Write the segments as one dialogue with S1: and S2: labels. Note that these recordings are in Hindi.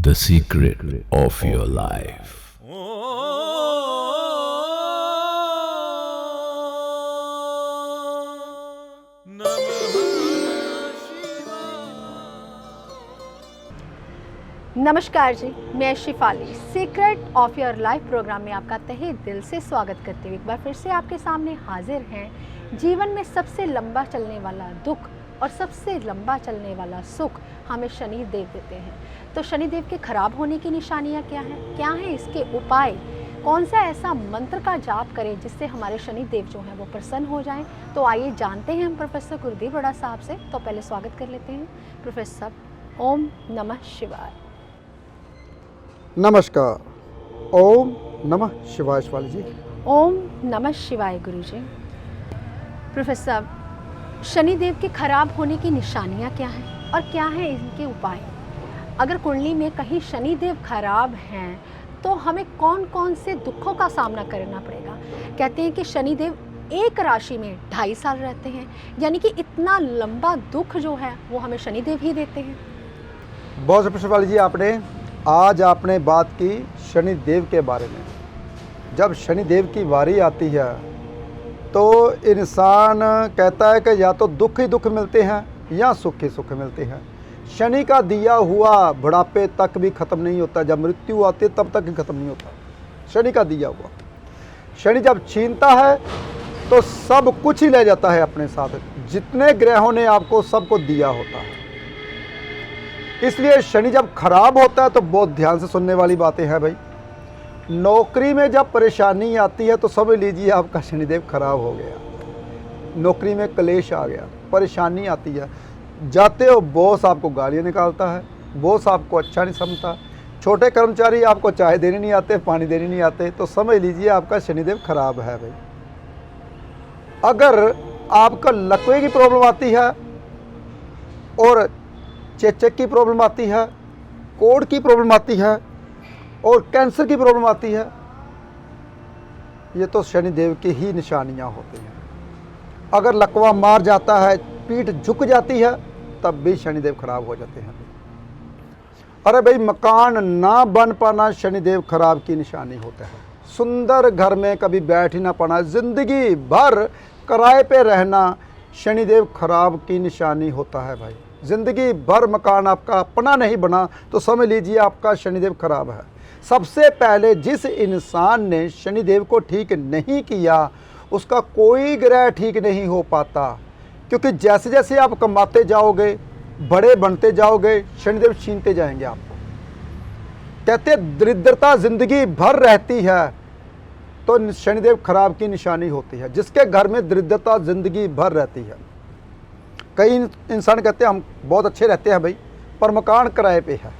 S1: The secret of your life.
S2: नमस्कार जी, मैं Shifali secret of your life programme में आपका तहे दिल से स्वागत करते हुए एक बार फिर से आपके सामने हाजिर हैं। जीवन में सबसे लंबा चलने वाला दुख और सबसे लंबा चलने वाला सुख हमें शनि देव देते हैं। तो शनि देव के खराब होने की निशानियां क्या हैं इसके उपाय, कौन सा ऐसा मंत्र का जाप करें जिससे हमारे शनि देव जो हैं वो प्रसन्न हो जाएं। तो आइए जानते हैं हम प्रोफेसर गुरुदेव बड़ा साहब से। तो पहले स्वागत कर लेते हैं प्रोफेसर साहब। ओम नमः शिवाय।
S3: नमस्कार। ओम नमः शिवाय शिवाली जी।
S2: ओम नमः शिवाय गुरु जी। प्रोफेसर साहब, शनिदेव के खराब होने की निशानियां क्या हैं और क्या हैं इनके उपाय? अगर कुंडली में कहीं शनिदेव खराब हैं तो हमें कौन कौन से दुखों का सामना करना पड़ेगा? कहते हैं कि शनिदेव एक राशि में 2.5 साल रहते हैं, यानी कि इतना लंबा दुख जो है वो हमें शनिदेव ही देते हैं।
S3: बहुत शुक्रिया शिवाली जी, आज आपने बात की शनिदेव के बारे में। जब शनिदेव की बारी आती है तो इंसान कहता है कि या तो दुख ही दुख मिलते हैं या सुख ही सुख मिलते हैं। शनि का दिया हुआ बुढ़ापे तक भी ख़त्म नहीं होता, जब मृत्यु आती है तब तक ही ख़त्म नहीं होता। शनि का दिया हुआ, शनि जब छीनता है तो सब कुछ ही ले जाता है अपने साथ, जितने ग्रहों ने आपको सबको दिया होता है। इसलिए शनि जब खराब होता है तो बहुत ध्यान से सुनने वाली बातें हैं भाई। नौकरी में जब परेशानी आती है तो समझ लीजिए आपका शनिदेव खराब हो गया, नौकरी में क्लेश आ गया, परेशानी आती है। जाते हो बॉस आपको गालियाँ निकालता है, बॉस आपको अच्छा नहीं समझता, छोटे कर्मचारी आपको चाय देने नहीं आते, पानी देने नहीं आते, तो समझ लीजिए आपका शनिदेव खराब है भाई। अगर आपका लकवे की प्रॉब्लम आती है और चेचक की प्रॉब्लम आती है, कोढ़ की प्रॉब्लम आती है और कैंसर की प्रॉब्लम आती है, ये तो शनिदेव की ही निशानियां होती हैं। अगर लकवा मार जाता है, पीठ झुक जाती है, तब भी शनिदेव खराब हो जाते हैं। अरे भाई, मकान ना बन पाना शनिदेव खराब की निशानी होता है। सुंदर घर में कभी बैठ ही ना पाना, जिंदगी भर किराए पे रहना शनिदेव खराब की निशानी होता है भाई। ज़िंदगी भर मकान आपका अपना नहीं बना तो समझ लीजिए आपका शनिदेव खराब है। सबसे पहले जिस इंसान ने शनिदेव को ठीक नहीं किया उसका कोई ग्रह ठीक नहीं हो पाता, क्योंकि जैसे जैसे आप कमाते जाओगे, बड़े बनते जाओगे, शनिदेव छीनते जाएंगे आपको। कहते दरिद्रता ज़िंदगी भर रहती है तो शनिदेव खराब की निशानी होती है। जिसके घर में दरिद्रता ज़िंदगी भर रहती है, कई इंसान कहते हैं हम बहुत अच्छे रहते हैं भाई, पर मकान किराए पे है,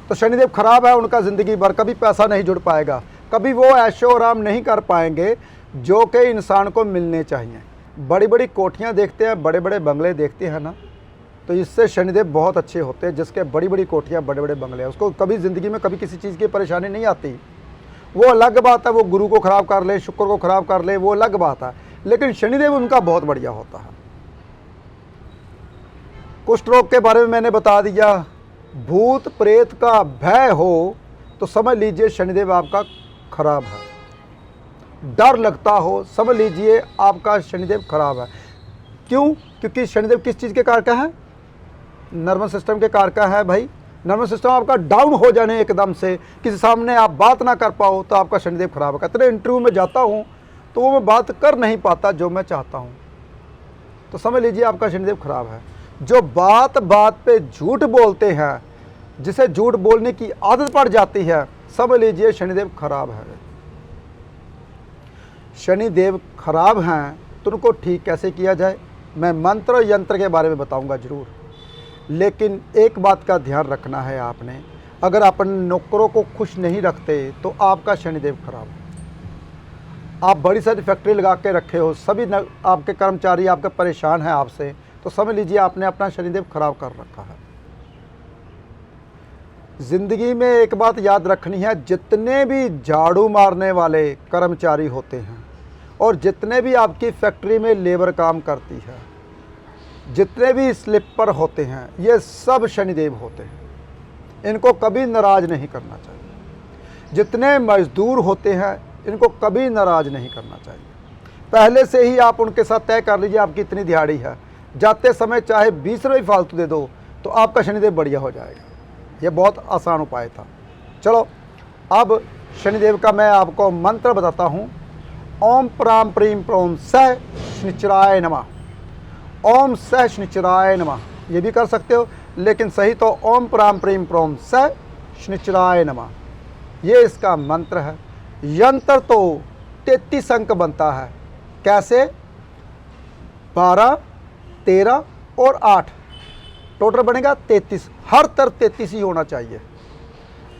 S3: तो शनिदेव खराब है, उनका ज़िंदगी भर कभी पैसा नहीं जुड़ पाएगा, कभी वो ऐशो आराम नहीं कर पाएंगे जो कि इंसान को मिलने चाहिए। बड़ी बड़ी कोठियाँ देखते हैं, बड़े बड़े बंगले देखते हैं ना, तो इससे शनिदेव बहुत अच्छे होते हैं। जिसके बड़ी बड़ी कोठियाँ, बड़े बड़े बंगले हैं, उसको कभी ज़िंदगी में कभी किसी चीज़ की परेशानी नहीं आती। वो अलग बात है, वो गुरु को ख़राब कर ले, शुक्र को ख़राब कर ले, वो अलग बात है, लेकिन शनिदेव उनका बहुत बढ़िया होता है। कुष्ठ रोग के बारे में मैंने बता दिया। भूत प्रेत का भय हो तो समझ लीजिए शनिदेव आपका खराब है। डर लगता हो समझ लीजिए आपका शनिदेव खराब है। क्यों? क्योंकि शनिदेव किस चीज़ के कारक है? नर्वस सिस्टम के कारक है भाई। नर्वस सिस्टम आपका डाउन हो जाने एकदम से, किसी सामने आप बात ना कर पाओ तो आपका शनिदेव खराब है। कहते हैं इंटरव्यू में जाता हूँ तो वो मैं बात कर नहीं पाता जो मैं चाहता हूँ, तो समझ लीजिए आपका शनिदेव खराब है। जो बात बात पे झूठ बोलते हैं, जिसे झूठ बोलने की आदत पड़ जाती है, समझ लीजिए शनिदेव खराब है। शनिदेव खराब हैं तो उनको ठीक कैसे किया जाए, मैं मंत्र और यंत्र के बारे में बताऊंगा ज़रूर, लेकिन एक बात का ध्यान रखना है आपने। अगर अपन नौकरों को खुश नहीं रखते तो आपका शनिदेव खराब है। आप बड़ी सारी फैक्ट्री लगा के रखे हो, सभी आपके कर्मचारी आपके परेशान हैं आपसे, तो समझ लीजिए आपने अपना शनिदेव खराब कर रखा है। ज़िंदगी में एक बात याद रखनी है, जितने भी झाड़ू मारने वाले कर्मचारी होते हैं और जितने भी आपकी फैक्ट्री में लेबर काम करती है, जितने भी स्लीपर होते हैं, ये सब शनिदेव होते हैं। इनको कभी नाराज़ नहीं करना चाहिए। जितने मजदूर होते हैं इनको कभी नाराज़ नहीं करना चाहिए। पहले से ही आप उनके साथ तय कर लीजिए आपकी इतनी दिहाड़ी है, जाते समय चाहे 20 रुपये फालतू दे दो तो आपका शनिदेव बढ़िया हो जाएगा। ये बहुत आसान उपाय था। चलो अब शनिदेव का मैं आपको मंत्र बताता हूँ। ओम प्राम प्रीम प्रोम सह शनिचराय नमः। ओम सह शनिचराय नमः ये भी कर सकते हो, लेकिन सही तो ओम प्राम प्रीम प्रोम सह शनिचराय नमः ये इसका मंत्र है। यंत्र तो 33 अंक बनता है। कैसे? 12, 13 और 8 टोटल बनेगा 33। हर तरफ 33 ही होना चाहिए।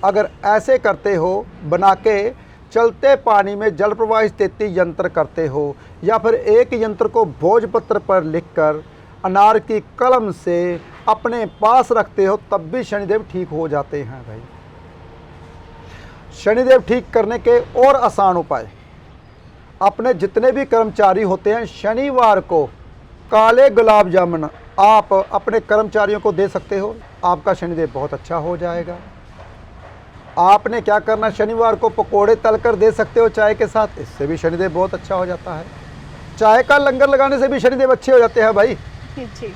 S3: अगर ऐसे करते हो, बना के चलते पानी में जल प्रवाहित 33 यंत्र करते हो, या फिर एक यंत्र को भोजपत्र पर लिखकर अनार की कलम से अपने पास रखते हो, तब भी शनिदेव ठीक हो जाते हैं भाई। शनिदेव ठीक करने के और आसान उपाय, अपने जितने भी कर्मचारी होते हैं शनिवार को काले गुलाब जामुन आप अपने कर्मचारियों को दे सकते हो, आपका शनिदेव बहुत अच्छा हो जाएगा। आपने क्या करना, शनिवार को पकोड़े तलकर दे सकते हो चाय के साथ, इससे भी शनिदेव बहुत अच्छा हो जाता है। चाय का लंगर लगाने से भी शनिदेव अच्छे हो जाते हैं भाई
S2: जी।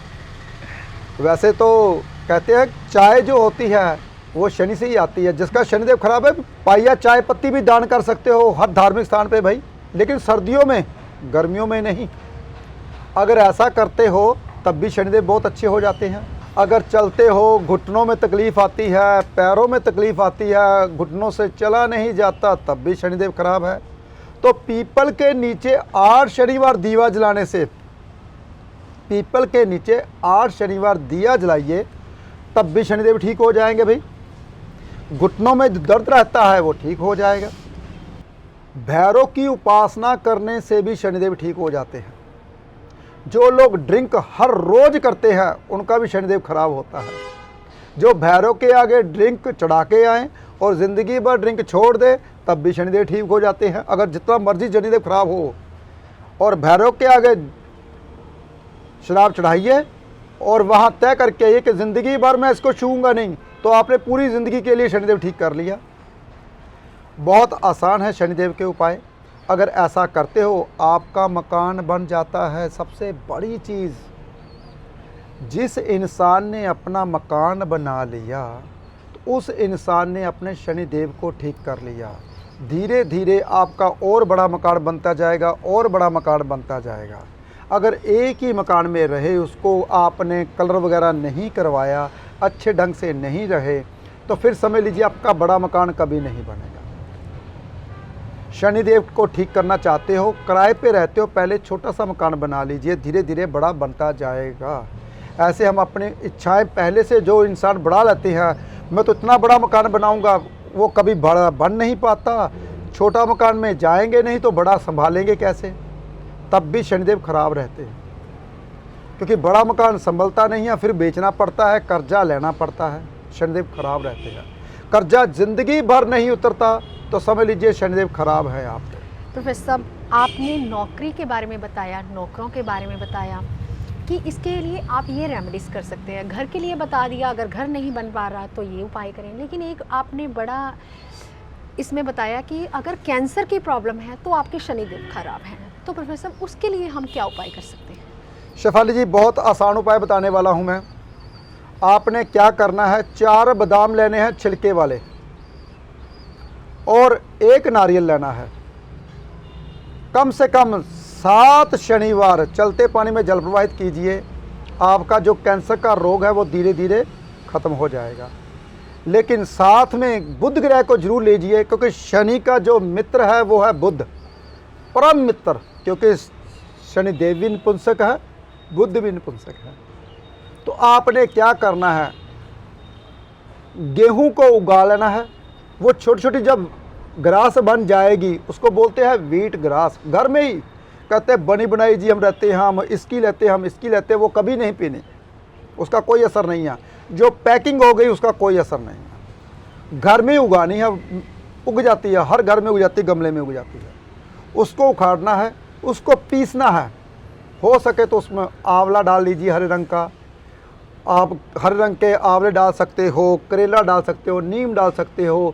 S3: वैसे तो कहते हैं चाय जो होती है वो शनि से ही आती है। जिसका शनिदेव खराब है पाइया चाय पत्ती भी दान कर सकते हो हर धार्मिक स्थान पे भाई, लेकिन सर्दियों में, गर्मियों में नहीं। अगर ऐसा करते हो तब भी शनिदेव बहुत अच्छे हो जाते हैं। अगर चलते हो घुटनों में तकलीफ़ आती है, पैरों में तकलीफ़ आती है, घुटनों से चला नहीं जाता, तब भी शनिदेव खराब है। तो पीपल के नीचे 8 शनिवार दिया जलाने से, पीपल के नीचे 8 शनिवार दिया जलाइए, तब भी शनिदेव ठीक हो जाएंगे भाई। घुटनों में दर्द रहता है वो ठीक हो जाएगा। भैरव की उपासना करने से भी शनिदेव ठीक हो जाते हैं। जो लोग ड्रिंक हर रोज करते हैं उनका भी शनिदेव खराब होता है। जो भैरव के आगे ड्रिंक चढ़ा के आए और ज़िंदगी भर ड्रिंक छोड़ दे, तब भी शनिदेव ठीक हो जाते हैं। अगर जितना मर्जी शनिदेव खराब हो और भैरव के आगे शराब चढ़ाइए और वहाँ तय करके आइए कि ज़िंदगी भर मैं इसको छूऊंगा नहीं, तो आपने पूरी ज़िंदगी के लिए शनिदेव ठीक कर लिया। बहुत आसान है शनिदेव के उपाय। अगर ऐसा करते हो आपका मकान बन जाता है। सबसे बड़ी चीज़, जिस इंसान ने अपना मकान बना लिया तो उस इंसान ने अपने शनिदेव को ठीक कर लिया। धीरे धीरे आपका और बड़ा मकान बनता जाएगा और बड़ा मकान बनता जाएगा। अगर एक ही मकान में रहे, उसको आपने कलर वगैरह नहीं करवाया, अच्छे ढंग से नहीं रहे, तो फिर समझ लीजिए आपका बड़ा मकान कभी नहीं बनेगा। शनिदेव को ठीक करना चाहते हो, किराए पे रहते हो, पहले छोटा सा मकान बना लीजिए, धीरे धीरे बड़ा बनता जाएगा। ऐसे हम अपनी इच्छाएं पहले से जो इंसान बढ़ा लेते हैं, मैं तो इतना बड़ा मकान बनाऊंगा, वो कभी बड़ा बन नहीं पाता। छोटा मकान में जाएंगे नहीं तो बड़ा संभालेंगे कैसे, तब भी शनिदेव खराब रहते हैं। क्योंकि बड़ा मकान संभलता नहीं है, फिर बेचना पड़ता है, कर्जा लेना पड़ता है, शनिदेव खराब रहते हैं। कर्जा ज़िंदगी भर नहीं उतरता तो समझ लीजिए शनिदेव खराब है आपके।
S2: प्रोफेसर साहब, आपने नौकरी के बारे में बताया, नौकरों के बारे में बताया कि इसके लिए आप ये रेमेडीज़ कर सकते हैं। घर के लिए बता दिया, अगर घर नहीं बन पा रहा तो ये उपाय करें। लेकिन एक आपने बड़ा इसमें बताया कि अगर कैंसर की प्रॉब्लम है तो आपके शनिदेव खराब हैं, तो प्रोफेसर साहब उसके लिए हम क्या उपाय कर सकते हैं?
S3: शेफाली जी, बहुत आसान उपाय बताने वाला हूँ मैं। आपने क्या करना है, 4 बादाम लेने हैं छिलके वाले और 1 नारियल लेना है। कम से कम 7 शनिवार चलते पानी में जल प्रवाहित कीजिए। आपका जो कैंसर का रोग है वो धीरे धीरे ख़त्म हो जाएगा। लेकिन साथ में बुध ग्रह को जरूर लीजिए, क्योंकि शनि का जो मित्र है वो है बुध, परम मित्र। क्योंकि शनिदेव भी नपुंसक है, बुध भी नपुंसक है। तो आपने क्या करना है, गेहूं को उगा लेना है। वो छोटी छोटी जब ग्रास बन जाएगी उसको बोलते हैं वीट ग्रास। घर में ही कहते हैं बनी बनाई जी हम रहते हैं, हम इसकी लेते हैं, हम इसकी लेते हैं, वो कभी नहीं पीने, उसका कोई असर नहीं है। जो पैकिंग हो गई उसका कोई असर नहीं है। घर में उगानी है, उग जाती है, हर घर में उग जाती है, गमले में उग जाती है। उसको उखाड़ना है, उसको पीसना है। हो सके तो उसमें आंवला डाल लीजिए हरे रंग का, आप हरे रंग के आंवले डाल सकते हो, करेला डाल सकते हो, नीम डाल सकते हो,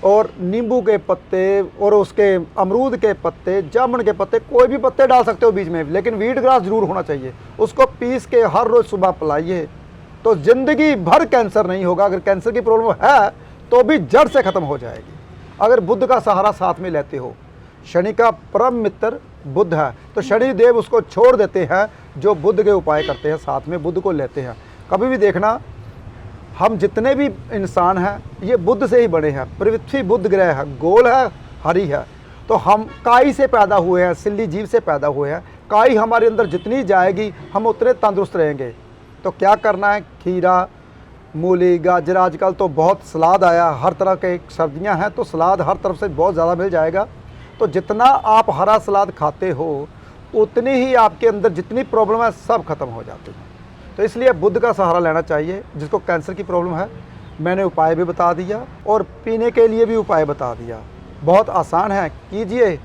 S3: और नींबू के पत्ते और उसके अमरूद के पत्ते, जामुन के पत्ते, कोई भी पत्ते डाल सकते हो बीच में, लेकिन वीट ग्रास ज़रूर होना चाहिए। उसको पीस के हर रोज़ सुबह पिलाइए तो ज़िंदगी भर कैंसर नहीं होगा। अगर कैंसर की प्रॉब्लम है तो भी जड़ से ख़त्म हो जाएगी। अगर बुद्ध का सहारा साथ में लेते हो, शनि का परम मित्र बुद्ध है, तो शनि देव उसको छोड़ देते हैं जो बुद्ध के उपाय करते हैं, साथ में बुद्ध को लेते हैं। कभी भी देखना, हम जितने भी इंसान हैं ये बुद्ध से ही बने हैं। पृथ्वी बुद्ध ग्रह है, गोल है, हरी है, तो हम काई से पैदा हुए हैं, सिल्ली जीव से पैदा हुए हैं। काई हमारे अंदर जितनी जाएगी हम उतने तंदुरुस्त रहेंगे। तो क्या करना है, खीरा, मूली, गाजर, आजकल तो बहुत सलाद आया, हर तरह के सब्जियां हैं तो सलाद हर तरफ से बहुत ज़्यादा मिल जाएगा। तो जितना आप हरा सलाद खाते हो उतनी ही आपके अंदर जितनी प्रॉब्लम है सब खत्म हो जाती है। तो इसलिए बुद्ध का सहारा लेना चाहिए। जिसको कैंसर की प्रॉब्लम है मैंने उपाय भी बता दिया और पीने के लिए भी उपाय बता दिया, बहुत आसान है, कीजिए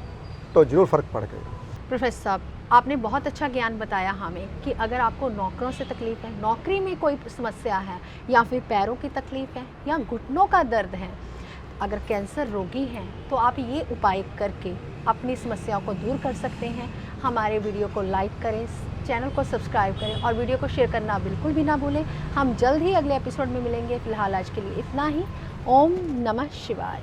S3: तो ज़रूर फ़र्क पड़ गया।
S2: प्रोफेसर साहब, आपने बहुत अच्छा ज्ञान बताया हमें कि अगर आपको नौकरों से तकलीफ़ है, नौकरी में कोई समस्या है, या फिर पैरों की तकलीफ़ है, या घुटनों का दर्द है, अगर कैंसर रोगी हैं तो आप ये उपाय करके अपनी समस्याओं को दूर कर सकते हैं। हमारे वीडियो को लाइक करें, चैनल को सब्सक्राइब करें और वीडियो को शेयर करना बिल्कुल भी ना भूलें। हम जल्द ही अगले एपिसोड में मिलेंगे। फ़िलहाल आज के लिए इतना ही। ओम नमः शिवाय।